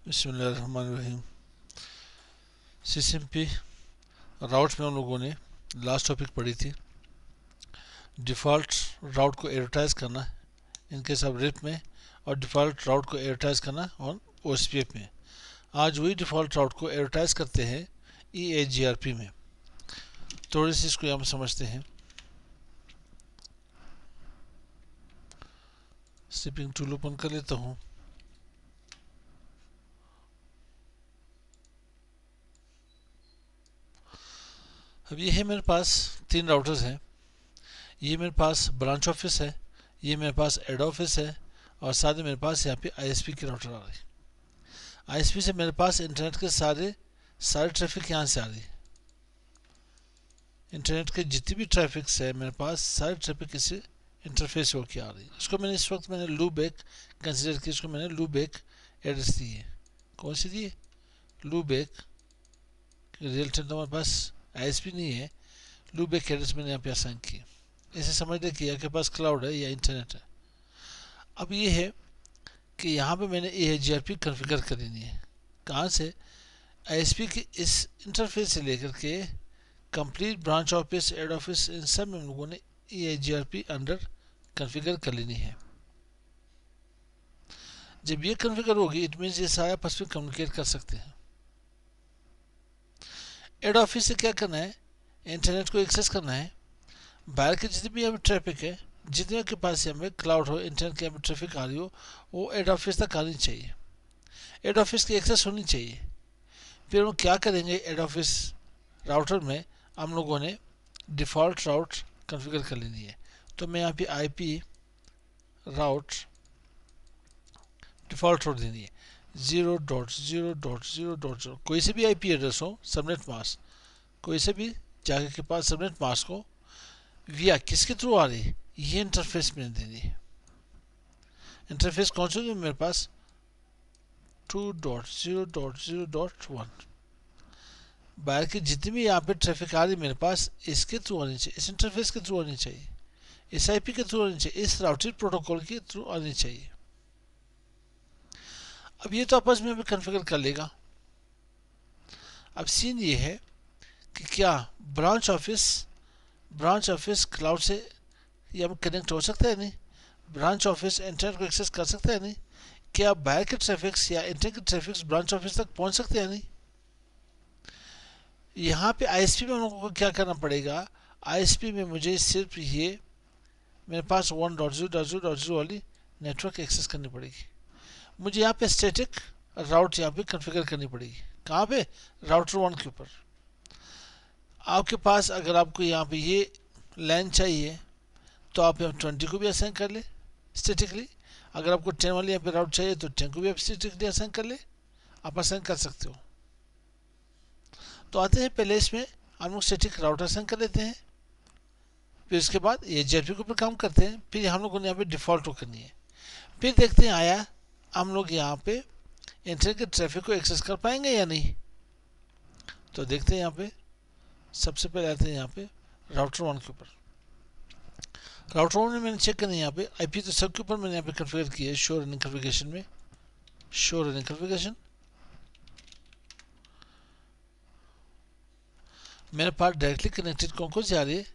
बिस्मिल्लाहिर्रहमानिर्रहीम। CCMP routes में हम लोगों ने लास्ट टॉपिक पढ़ी थी डिफ़ॉल्ट राउट को एडवर्टाइज करना इनके सब रिप में और डिफ़ॉल्ट राउट को एडवर्टाइज करना ऑन ओएसपीएफ में। आज वही डिफ़ॉल्ट राउट को एडवर्टाइज करते हैं ईएजीआरपी में। थोड़ी सी इसको हम समझते हैं। स्लिपिंग टूल ओपन कर लेता हूँ। अब ये है मेरे पास तीन राउटर्स हैं। ये मेरे पास ब्रांच ऑफिस है, ये मेरे पास हेड ऑफिस है और साथ ही मेरे पास यहाँ पे आईएसपी की राउटर आ रही है। आईएसपी से मेरे पास इंटरनेट के सारे ट्रैफिक यहाँ से आ रही है। इंटरनेट के जितनी भी ट्रैफिक है मेरे पास सारे ट्रैफिक इसे इंटरफेस होकर आ रही है। इसको मैंने इस वक्त लूप बैक कंसिडर किया। इसको मैंने लूप बैक एड्रेस दी है। कौन सी दी है? Loop back. रियल टाइम तो हमारे पास आईएसपी नहीं है, लूप बैक एड्रेस मैंने यहाँ पे असाइन की। इसे समझने कि आपके पास क्लाउड है या इंटरनेट है। अब ये है कि यहाँ पे मैंने ईएजीआरपी कॉन्फ़िगर करनी है। कहाँ से? आईएसपी के इस इंटरफेस से लेकर के complete branch office, head office, इन सब में हम लोगों ने ईएजीआरपी अंडर कॉन्फ़िगर कर लेनी है। जब ये कॉन्फ़िगर होगी इट मीन्स ये सारा आपस में कम्युनिकेट कर सकते हैं। हेड ऑफिस से क्या करना है? इंटरनेट को एक्सेस करना है। बाहर के जितने भी यहाँ पे ट्रैफिक है, जितने के पास यहाँ पे क्लाउड हो, इंटरनेट के यहाँ पे ट्रैफिक आ रही हो, वो हेड ऑफिस तक आनी चाहिए। हेड ऑफिस की एक्सेस होनी चाहिए। फिर हम क्या करेंगे? हेड ऑफिस राउटर में हम लोगों ने डिफ़ॉल्ट राउट कॉन्फ़िगर कर लेनी है। तो मैं यहाँ पे आईपी राउट डिफ़ॉल्ट राउट देनी है 0.0.0.0। कोई से भी आईपी एड्रेस हो, सबनेट मास्क, कोई से भी जाके के पास सबनेट मास्क हो, विया किसके थ्रू आ रही है? ये इंटरफेस मैंने देनी है। इंटरफेस कौन सा है मेरे पास? 2.0.0.1। बाहर की जितनी भी यहाँ पे ट्रैफिक आ रही है मेरे पास इसके थ्रू आनी चाहिए, इस इंटरफेस के थ्रू आनी चाहिए, इस आईपी के थ्रू आनी चाहिए, इस राउटिंग प्रोटोकॉल के थ्रू आनी चाहिए। अब ये तो आपस में भी कॉन्फ़िगर कर लेगा। अब सीन ये है कि क्या ब्रांच ऑफिस क्लाउड से या कनेक्ट हो सकता है? नहीं। ब्रांच ऑफिस इंटरनेट को एक्सेस कर सकता है? नहीं। क्या बाहर के ट्रैफिक्स या इंटरनेट के ट्रैफिक्स ब्रांच ऑफिस तक पहुंच सकते हैं? नहीं। यहाँ पे आईएसपी में हम लोगों को क्या करना पड़ेगा? आईएसपी में मुझे सिर्फ ये मेरे पास 1.0.0.0 वाली नेटवर्क एक्सेस करनी पड़ेगी। मुझे यहाँ पे स्टैटिक राउट यहाँ पे कॉन्फ़िगर करनी पड़ेगी। कहाँ पे? राउटर 1 के ऊपर। आपके पास अगर आपको यहाँ पे ये लैन चाहिए तो आप यहाँ 20 को भी असाइन कर ले स्टैटिकली। अगर आपको 10 वाली यहाँ पे राउट चाहिए तो 10 को भी आप स्टैटिकली असाइन कर ले, आप असाइन कर सकते हो। तो आते हैं पहले इसमें हम लोग स्टैटिक राउटर असाइन कर लेते हैं, फिर इसके बाद ये जेपी के ऊपर काम करते हैं, फिर हम लोगों ने यहाँ पे डिफ़ॉल्ट को करनी है। फिर देखते हैं आया हम लोग यहाँ पे इंटरनेट के ट्रैफिक को एक्सेस कर पाएंगे या नहीं। तो देखते हैं यहाँ पे सबसे पहले आते हैं यहाँ पे राउटर 1 के ऊपर। राउटर 1 में मैंने चेक करना है यहाँ पे आईपी तो सब के ऊपर मैंने यहाँ पे कॉन्फ़िगर किया है। शो रनिंग कॉन्फ़िगरेशन में शो रनिंग कॉन्फ़िगरेशन मेरे पास डायरेक्टली कनेक्टेड कौन से आ रही है?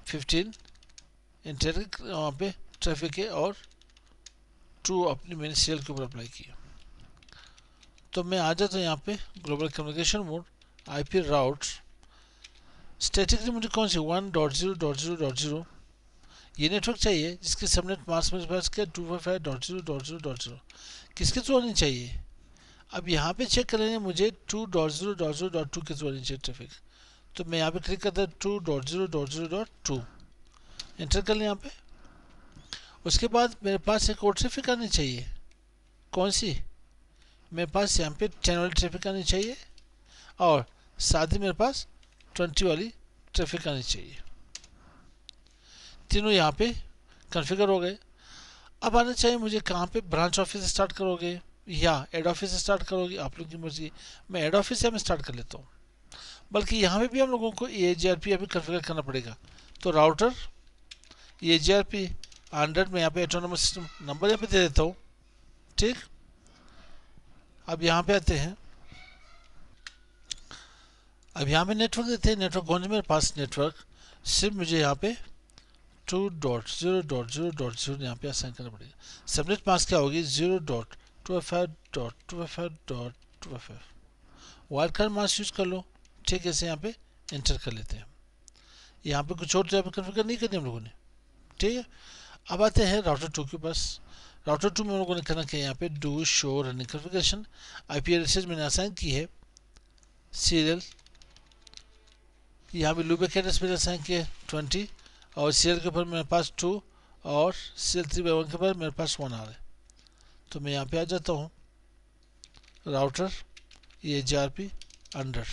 15 इंटरनेट वहाँ पे ट्रैफिक है और 2 अपनी मैंने सेल के ऊपर अप्लाई किया। तो मैं आ जाता हूँ यहाँ पे global communication mode, IP route statically मुझे कौन सी 1.0.0.0 ये नेटवर्क चाहिए जिसके सबनेट मास्क मेरे पास क्या 255.0.0.0 किसके थ्रू आनी चाहिए? अब यहाँ पे चेक करेंगे मुझे 2.0.0.2 के थ्रू आनी चाहिए ट्रैफिक। तो मैं यहाँ पे क्लिक करता हूँ 2.0.0.2 एंटर कर लें यहाँ पे। उसके बाद मेरे पास एक और ट्रैफिक आनी चाहिए। कौन सी? मेरे पास यहाँ पे 10 वाली ट्रैफिक आनी चाहिए और साथ ही मेरे पास 20 वाली ट्रैफिक आनी चाहिए। तीनों यहाँ पे कॉन्फ़िगर हो गए। अब आना चाहिए मुझे कहाँ पे? ब्रांच ऑफिस स्टार्ट करोगे या हेड ऑफिस स्टार्ट करोगे, आप लोग की मर्जी। मैं हेड ऑफिस से मैं स्टार्ट कर लेता हूँ। बल्कि यहाँ पे भी हम लोगों को ईएजीआरपी अभी कॉन्फ़िगर करना पड़ेगा। तो राउटर ईएजीआरपी 100 में यहाँ पे ऑटोनोमस सिस्टम नंबर यहाँ पे दे देता हूँ। ठीक, अब यहाँ पे आते हैं, अब यहाँ पे नेटवर्क देते हैं। नेटवर्क कौन सा मेरे पास नेटवर्क, सिर्फ मुझे यहाँ पे 2.0.0.0 यहाँ पे असाइन करना पड़ेगा। सबनेट मास्क क्या होगी, 0.255.255.255। वाइल्ड कार्ड मास्क यूज कर लो। ठीक है, इसे यहाँ पे एंटर कर लेते हैं। यहाँ पे कुछ और कन्फिगर नहीं करनी हम लोगों ने। ठीक है, अब आते हैं राउटर 2 के पास। राउटर 2 में हम लोगों ने करना क्या, यहाँ पे do show running configuration. IP address मैंने असाइन की है सीरियल, यहाँ पे लूपबैक एड्रेस मैंने असाइन किया 20, और सीरियल के ऊपर मेरे पास 2 और सीरियल 3/1 के ऊपर मेरे पास 1 आ रहा है। तो मैं यहाँ पे आ जाता हूँ, राउटर ये JRP अंडर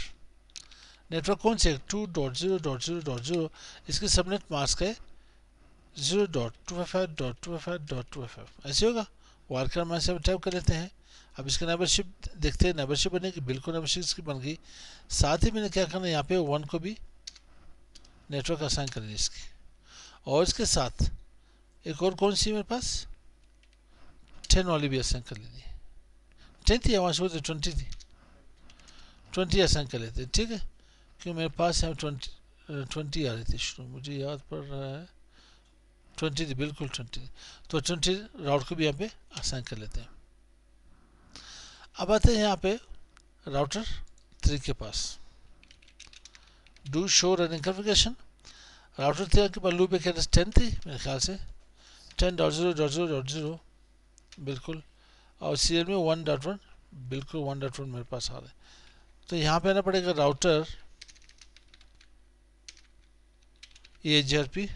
नेटवर्क कौन से 2.0.0.0, इसकी सबनेट मास्क है 0.255.255.255। ऐसे होगा। वाइल्ड कार्ड मास्क से टाइप कर लेते हैं। अब इसका नेबरशिप देखते हैं, नेबरशिप बनेगी, बिल्कुल नेबरशिप इसकी बन गई। साथ ही मैंने क्या करना है, यहाँ पे 1 को भी नेटवर्क असाइन कर दी इसकी, और इसके साथ एक और कौन सी मेरे पास 10 वाली भी असाइन कर ली। 10 थी आवाज, वो 20 थी, 20 असाइन कर लेते हैं। ठीक है, क्यों मेरे पास यहाँ 20 आ रही थी शुरू, मुझे याद पड़ रहा है 20 थी, बिल्कुल 20 थी। तो 20 राउट को भी यहाँ पे असाइन कर लेते हैं। अब आते हैं यहाँ पे राउटर 3 के पास, do show running configuration. Router 3 के पास लूपबैक एड्रेस 10 थी मेरे ख्याल से, 10.0.0.0 बिल्कुल, और सीरियल में 1.1 बिल्कुल 1.1 मेरे पास आ रहा है। तो यहाँ पे आना पड़ेगा राउटर ये JRP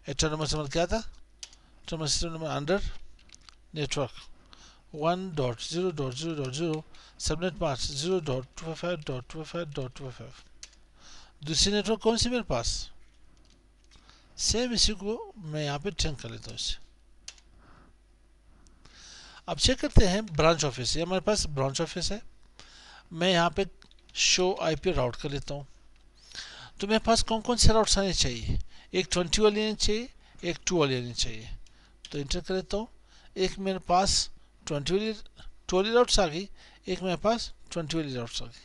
एटोनमस नंबर क्या था, autonomous system number under network 1.0.0.0 subnet mask 0.255.255.255। दूसरी नेटवर्क कौन सी मेरे पास, सेम इसी को मैं यहाँ पे चेक कर लेता हूँ इसे। अब चेक करते हैं ब्रांच ऑफिस, ये हमारे पास ब्रांच ऑफिस है। मैं यहाँ पे शो IP राउट कर लेता हूँ। तो मेरे पास कौन कौन से राउट्स आने चाहिए, एक 20 वाली आनी चाहिए, एक 2 वाली आनी चाहिए। तो इंटर कर लेता हूँ। एक मेरे पास 20 वाली राउट्स आ गई, एक मेरे पास 20 वाली राउट्स आ गई।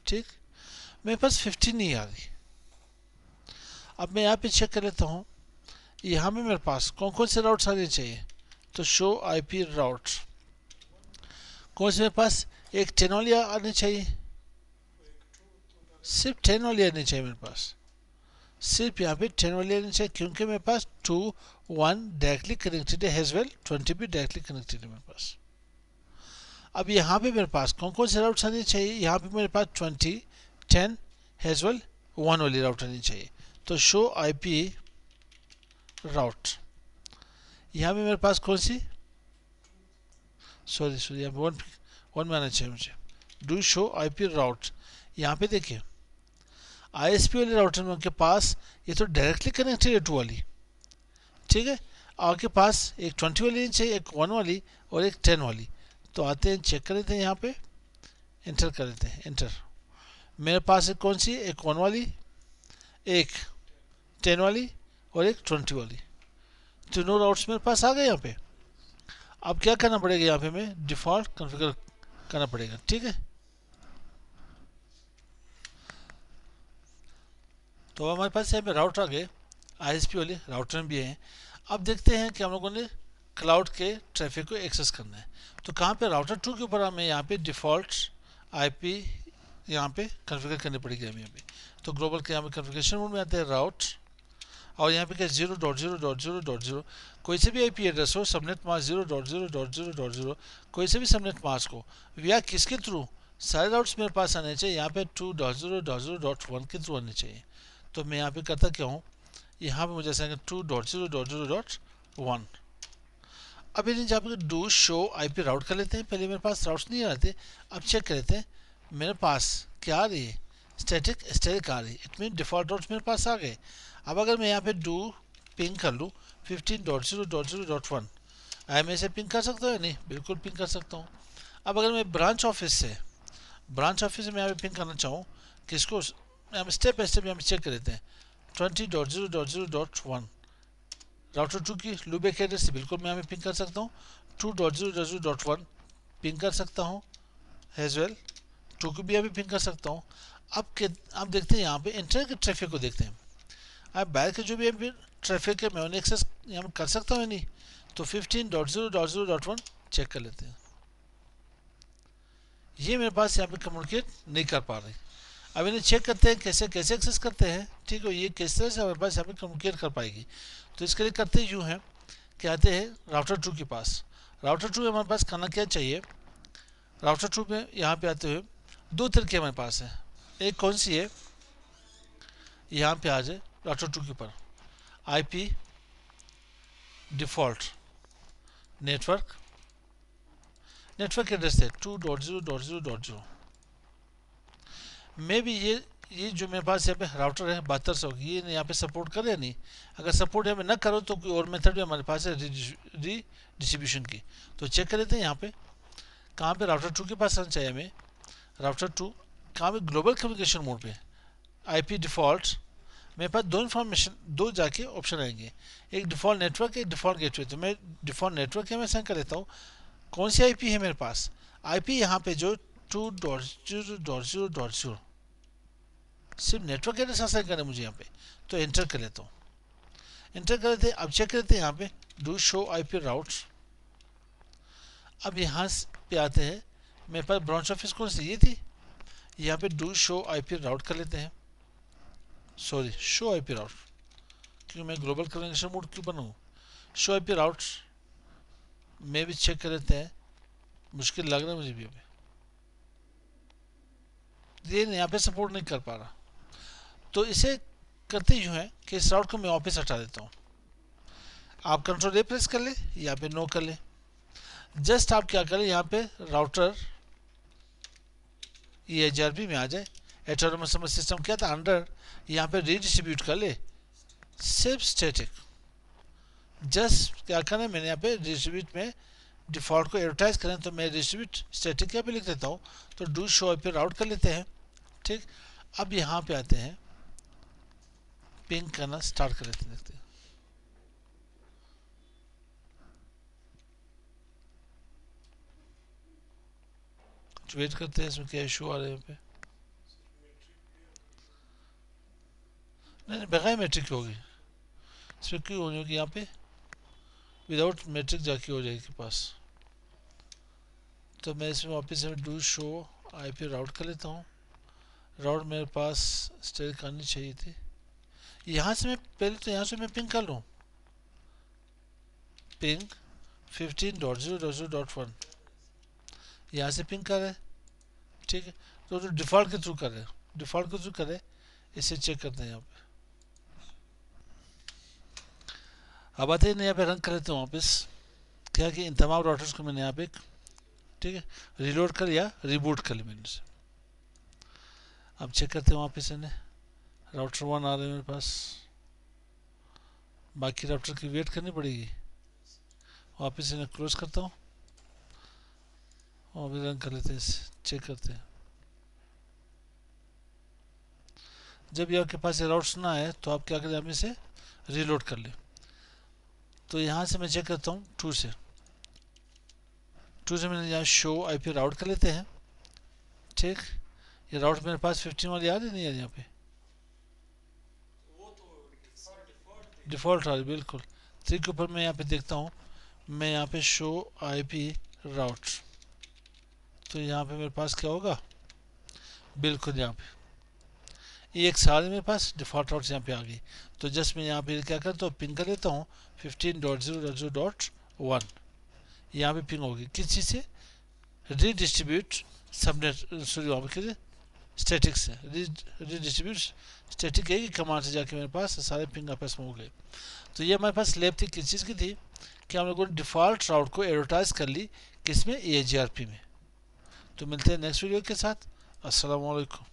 ठीक, मेरे पास 15 नहीं आ गई। अब मैं यहाँ पे चेक कर लेता हूँ, यहाँ में मेरे पास कौन कौन से राउट्स आने चाहिए। तो शो IP राउट्स कौन से मेरे पास, एक 10 वाली आनी चाहिए, सिर्फ 10 वाली आनी चाहिए मेरे पास, सिर्फ यहाँ पे 10 वाली आनी चाहिए, क्योंकि मेरे पास 2 1 डायरेक्टली कनेक्टेड है एज वेल, 20 भी डायरेक्टली कनेक्टेड है मेरे पास। अब यहाँ पे मेरे पास कौन कौन से राउट्स आने चाहिए, यहाँ पे मेरे पास 20 10 एज वेल 1 वाली राउट आनी चाहिए। तो शो IP राउट, यहाँ पे मेरे पास कौन सी, सॉरी यहाँ पे 1 में आना चाहिए मुझे। डू शो IP राउट, यहाँ पे देखिए ISP वाले राउटर में उनके पास ये तो डायरेक्टली कनेक्टेड है 2 वाली। ठीक है, आपके पास एक 20 वाली चाहिए, एक 1 वाली और एक 10 वाली। तो आते हैं, चेक कर लेते हैं, यहाँ पे एंटर कर लेते हैं, एंटर। मेरे पास एक कौन सी, एक 1 वाली, एक 10 वाली और एक 20 वाली, तीनों राउट्स मेरे पास आ गए यहाँ पे। अब क्या करना पड़ेगा, यहाँ पे मैं डिफ़ॉल्ट कॉन्फ़िगर करना पड़ेगा। ठीक है, तो हमारे पास यहाँ पे राउटर आ गए, ISP वाले राउटर भी हैं। अब देखते हैं कि हम लोगों ने क्लाउड के ट्रैफिक को एक्सेस करना है। तो कहाँ पे, राउटर 2 के ऊपर हमें यहाँ पे डिफ़ॉल्ट IP यहाँ पे कॉन्फ़िगर करनी पड़ेगी हमें यहाँ पे। तो ग्लोबल के यहाँ पे कॉन्फ़िगरेशन मोड में आते हैं राउट, और यहाँ पे क्या 0.0.0.0 कोई से भी IP एड्रेस हो, सबनेट मास्क 0.0.0.0 कोई से भी सबनेट मास्क हो, या किसके थ्रू, सारे राउट्स मेरे पास आने चाहिए यहाँ पे 2.0.0.1 के थ्रू आने चाहिए। तो मैं यहाँ पे करता क्या हूँ, यहाँ पे मुझे ऐसा 2.0.0.1। अब ये जहाँ पे डू शो IP राउट कर लेते हैं। पहले मेरे पास राउट्स नहीं आ रहे थे, अब चेक कर लेते हैं मेरे पास क्या आ रही है, स्टैटिक आ रही है। इट मीन डिफ़ॉल्ट राउट्स मेरे पास आ गए। अब अगर मैं यहाँ पे डू पिंग कर लूँ 15.0.0.1, मैं इसे पिंग कर सकता हूँ, नहीं बिल्कुल पिंग कर सकता हूँ। अब अगर मैं ब्रांच ऑफिस से मैं यहाँ पे पिंग करना चाहूँ किसको, स्टेप बाई स्टेप यहाँ पे चेक कर लेते हैं। 20.0.0.1 राउटर 2 की लूपबैक एड्रेस से बिल्कुल मैं यहाँ पे पिंग कर सकता हूँ। 2.0.0.1 पिंग कर सकता हूँ एज वेल, 2 को भी अभी पिंग कर सकता हूँ। अब देखते हैं यहाँ पे इंटरनेट के ट्रैफिक को देखते हैं। अब बाहर के जो भी ट्रैफिक है मैं उन्हें एक्सेस यहाँ कर सकता हूँ नहीं, तो 15.0.0.1 चेक कर लेते हैं। ये मेरे पास यहाँ पे कम्युनिकेट नहीं कर पा रही। अब इन्हें चेक करते हैं कैसे कैसे एक्सेस करते हैं, ठीक है, ये किस तरह से हमारे पास यहाँ पे कम्युनिकेट कर पाएगी। तो इसके लिए करते यूँ हैं कि आते हैं राउटर 2 के पास। राउटर 2 में हमारे पास करना क्या चाहिए, राउटर 2 में यहाँ पे आते हुए दो तरीके हमारे पास है। एक कौन सी है, यहाँ पे आ जाए राउटर 2 के ऊपर IP डिफ़ॉल्ट नेटवर्क एड्रेस है 2.0.0.0 में भी ये जो मेरे पास यहाँ पे राउटर है 7200, ये यहाँ पे सपोर्ट करे या नहीं। अगर सपोर्ट यहाँ पे ना करो तो कोई और मेथड भी हमारे पास है रीडिस्ट्रीब्यूशन की, तो चेक कर लेते हैं यहाँ पे कहाँ पे राउटर 2 के पास आना चाहिए हमें। राउटर 2 कहाँ पे, ग्लोबल कम्युनिकेशन मोड पे IP डिफ़ॉल्ट। मेरे पास दो जाके ऑप्शन आएंगे, एक डिफ़ॉल्ट नेटवर्क, एक डिफ़ॉल्ट गेटवे। तो मैं डिफ़ॉल्ट नेटवर्क है मैं सेलेक्ट कर लेता हूँ। कौन सी IP है मेरे पास, IP यहाँ पे जो 2.0.0.0 सिर्फ नेटवर्क एड्रेस असाइन करना है मुझे यहाँ पे, तो एंटर कर लेता हूँ। एंटर कर लेते हैं। अब चेक करते हैं यहाँ पे डू शो IP राउट। अब यहाँ पे आते हैं, मेरे पास ब्रांच ऑफिस कौन सी ये थी, यहाँ पे डू शो IP राउट कर लेते हैं। सॉरी, शो IP राउट, क्योंकि मैं ग्लोबल कम्युनिकेशन मोड क्यों बनाऊँ। शो IP राउट में भी चेक कर लेते हैं, मुश्किल लग रहा है मुझे भी अभी, ये यहाँ पे सपोर्ट नहीं कर पा रहा। तो इसे करते यूँ है कि इस राउट को मैं वापस हटा देता हूँ। आप कंट्रोल A प्रेस कर ले, यहाँ पे नो कर ले। जस्ट आप क्या करें, यहाँ पे राउटर ये HRP में आ जाए, ऑटोनोमस सिस्टम क्या था अंडर, यहाँ पे रीडिस्ट्रीब्यूट कर ले सिर्फ स्टैटिक। जस्ट क्या करना है, मैंने यहाँ पे डिस्ट्रीब्यूट में डिफ़ॉल्ट को एडवर्टाइज करें तो मैं डिस्ट्रीब्यूट स्टैटिक यहाँ पे लिख देता हूँ। तो डू शो IP राउट कर लेते हैं, ठीक। अब यहाँ पे आते हैं, पिंग करना स्टार्ट कर लेते हैं, देखते हैं। वेट करते हैं, इसमें क्या इशू आ रहा है यहाँ पे। नहीं बगैर मैट्रिक होगी, इसमें क्यों होनी होगी, यहाँ पे विदाउट मैट्रिक जाके हो जाएगी पास। तो मैं इसमें वापस से डू शो IP राउट कर लेता हूँ। राउट मेरे पास स्टेट करनी चाहिए थी, यहाँ से मैं पहले तो यहाँ से मैं पिंग कर लूँ, पिंग 15.0.0.1 यहाँ से पिंग कर रहे, ठीक है। तो डिफ़ॉल्ट के थ्रू कर रहे, डिफ़ॉल्ट के थ्रू कर रहे, इसे चेक करते हैं यहाँ पे। अब आते हैं यहाँ पे रन कर लेते हैं वापस, क्या कि इन तमाम राउटर्स को मैंने यहाँ पे, ठीक है, रीलोड कर या रिबूट कर लिया मैंने से। अब चेक करते हैं वापस इन्हें, राउटर 1 आ रहे हैं मेरे पास, बाकी राउटर की वेट करनी पड़ेगी। वापस इन्हें क्लोज करता हूँ और भी रन कर लेते हैं, चेक करते हैं। जब ये आपके पास ये राउट्स ना आए तो आप क्या करें, आप इसे रीलोड कर ले। तो यहाँ से मैं चेक करता हूँ 2 से मैंने यहाँ शो IP राउट कर लेते हैं, ठीक। ये राउट मेरे पास 15 वाली आ रही नहीं आ रही यहाँ पे, डिफ़ॉल्ट आ रही बिल्कुल। 3 के ऊपर मैं यहाँ पे देखता हूँ, मैं यहाँ पे शो IP राउट, तो यहाँ पे मेरे पास क्या होगा, बिल्कुल यहाँ पे ये एक सारे मेरे पास डिफ़ॉल्ट राउट्स यहाँ पे आ गई। तो जस्ट मैं यहाँ पे क्या करता हूँ, पिंग कर लेता हूँ 15.0.0.1, यहाँ पे पिंग होगी किस चीज़ से, रीडिस्ट्रीब्यूट सबनेट, सॉरी वहाँ पे स्टैटिक से रीडिस्ट्रीब्यूट स्टैटिक है कि कमांड से जाके मेरे पास सारे पिंग आपस में हो गए। तो ये हमारे पास स्लैब थी किस चीज़ की थी, कि हम लोगों ने डिफ़ॉल्ट राउट को एडवर्टाइज कर ली किसमें, AGRP में। तो मिलते हैं नेक्स्ट वीडियो के साथ। अस्सलाम वालेकुम।